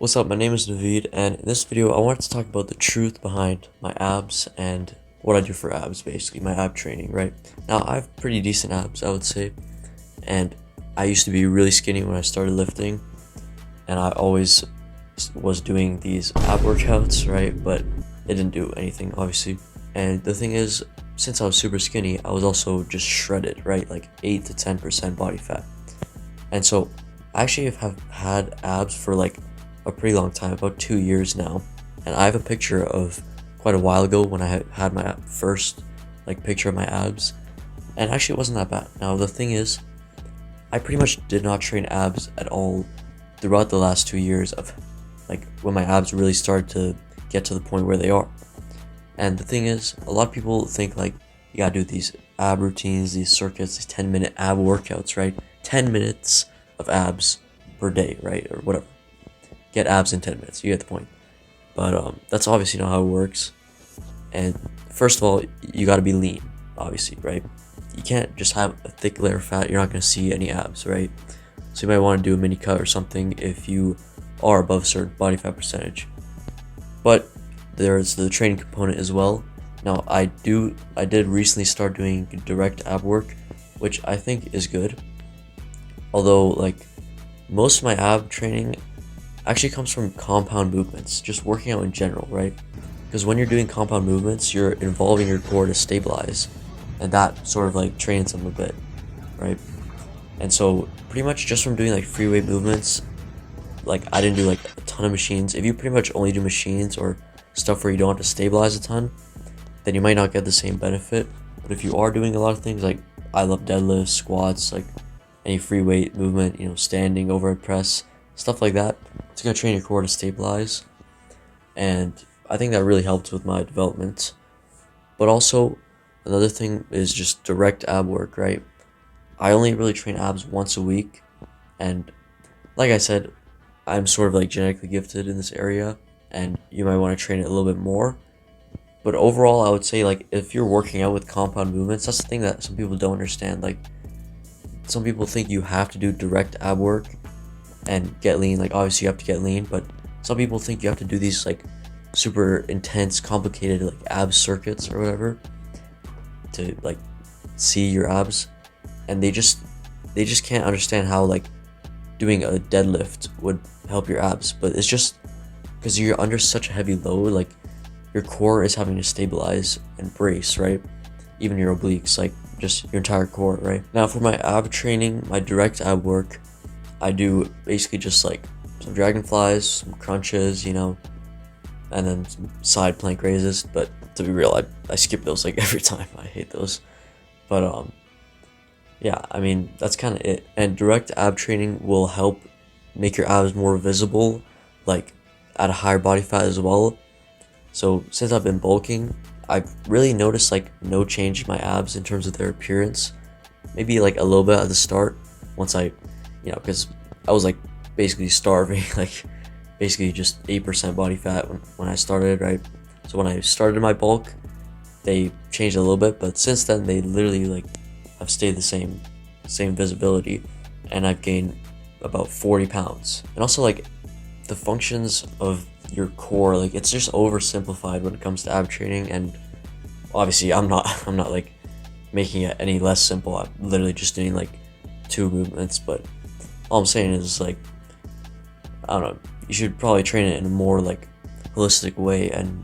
What's up, my name is Naveed, and in this video I wanted to talk about the truth behind my abs and what I do for abs, basically, my ab training, right? Now, I have pretty decent abs, I would say, and I used to be really skinny when I started lifting, and I always was doing these ab workouts, right? But it didn't do anything, obviously. And the thing is, since I was super skinny, I was also just shredded, right? Like 8 to 10% body fat. And so I actually have had abs for like a pretty long time, about 2 years now. And I have a picture of quite a while ago when I had my first like picture of my abs. And actually it wasn't that bad. Now the thing is, I pretty much did not train abs at all throughout the last 2 years of like when my abs really started to get to the point where they are. And the thing is, a lot of people think like you gotta do these ab routines, these circuits, these 10-minute ab workouts, right? 10 minutes of abs per day, right? Or whatever. Get abs in 10 minutes. You get the point. But that's obviously not how it works. And first of all, you gotta be lean, obviously, right? You can't just have a thick layer of fat. You're not gonna see any abs, right? So you might want to do a mini cut or something if you are above a certain body fat percentage. But there's the training component as well. Now I did recently start doing direct ab work, which I think is good. Although like most of my ab training actually comes from compound movements, just working out in general, right? Because when you're doing compound movements, you're involving your core to stabilize, and that sort of like trains them a bit, right? And so pretty much just from doing like free weight movements, like I didn't do like a ton of machines. If you pretty much only do machines or stuff where you don't have to stabilize a ton, then you might not get the same benefit. But if you are doing a lot of things, like I love deadlifts, squats, like any free weight movement, standing, overhead press, stuff like that, it's gonna train your core to stabilize. And I think that really helped with my development. But also another thing is just direct ab work, right? I only really train abs once a week, and like I said, I'm sort of like genetically gifted in this area, and you might want to train it a little bit more. But overall, I would say like if you're working out with compound movements, that's the thing that some people don't understand. Like some people think you have to do direct ab work and get lean. Like obviously you have to get lean, but some people think you have to do these like super intense, complicated like ab circuits or whatever to like see your abs, and they just can't understand how like doing a deadlift would help your abs. But it's just because you're under such a heavy load, like your core is having to stabilize and brace, right? Even your obliques, like just your entire core, right? Now for my ab training, my direct ab work, I do basically just like some dragonflies, some crunches, and then some side plank raises. But to be real, I skip those like every time. I hate those. But yeah, I mean, that's kind of it. And direct ab training will help make your abs more visible, like at a higher body fat as well. So since I've been bulking, I've really noticed like no change in my abs in terms of their appearance. Maybe like a little bit at the start once because I was like basically starving, like basically just 8% body fat when I started, right? So when I started my bulk, they changed a little bit, but since then they literally like have stayed the same visibility, and I've gained about 40 pounds. And also like the functions of your core, like it's just oversimplified when it comes to ab training, and obviously I'm not like making it any less simple. I'm literally just doing like two movements, but all I'm saying is like I don't know, you should probably train it in a more like holistic way, and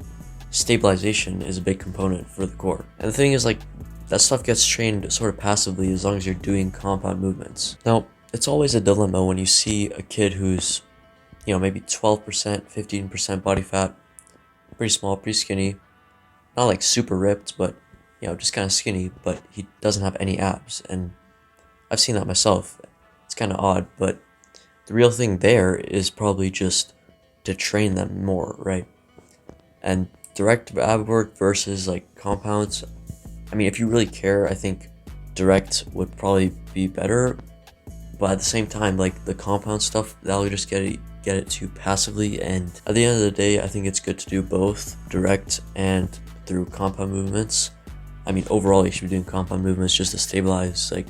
stabilization is a big component for the core. And the thing is like that stuff gets trained sort of passively as long as you're doing compound movements. Now, it's always a dilemma when you see a kid who's, maybe 12%, 15% body fat, pretty small, pretty skinny, not like super ripped, but, just kind of skinny, but he doesn't have any abs. And I've seen that myself. It's kind of odd, but the real thing there is probably just to train them more, right? And direct ab work versus like compounds, I mean, if you really care, I think direct would probably be better. But at the same time, like the compound stuff, that'll just get it too passively. And at the end of the day, I think it's good to do both direct and through compound movements. I mean, overall, you should be doing compound movements just to stabilize like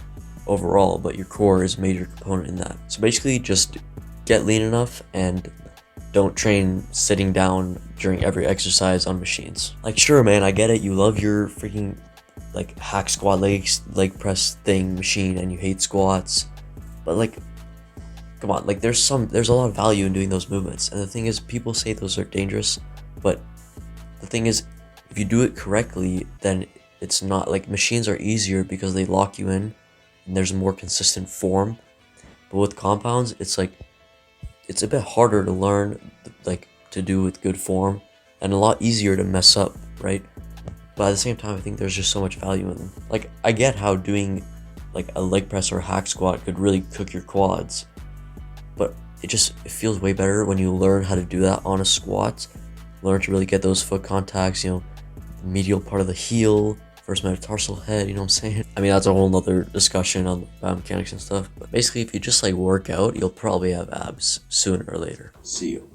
overall, but your core is a major component in that. So basically, just get lean enough and don't train sitting down during every exercise on machines. Like, sure, man, I get it. You love your freaking like hack squat leg press thing machine, and you hate squats, but like, come on, like there's a lot of value in doing those movements. And the thing is, people say those are dangerous, but the thing is, if you do it correctly, then it's not like machines are easier because they lock you in and there's a more consistent form. But with compounds, it's like it's a bit harder to learn, like to do with good form, and a lot easier to mess up, right? But at the same time, I think there's just so much value in them. Like, I get how doing like a leg press or a hack squat could really cook your quads, but it feels way better when you learn how to do that on a squat. Learn to really get those foot contacts, medial part of the heel, first metatarsal head, you know what I'm saying? I mean, that's a whole nother discussion on biomechanics and stuff, but basically, if you just like work out, you'll probably have abs sooner or later. See you.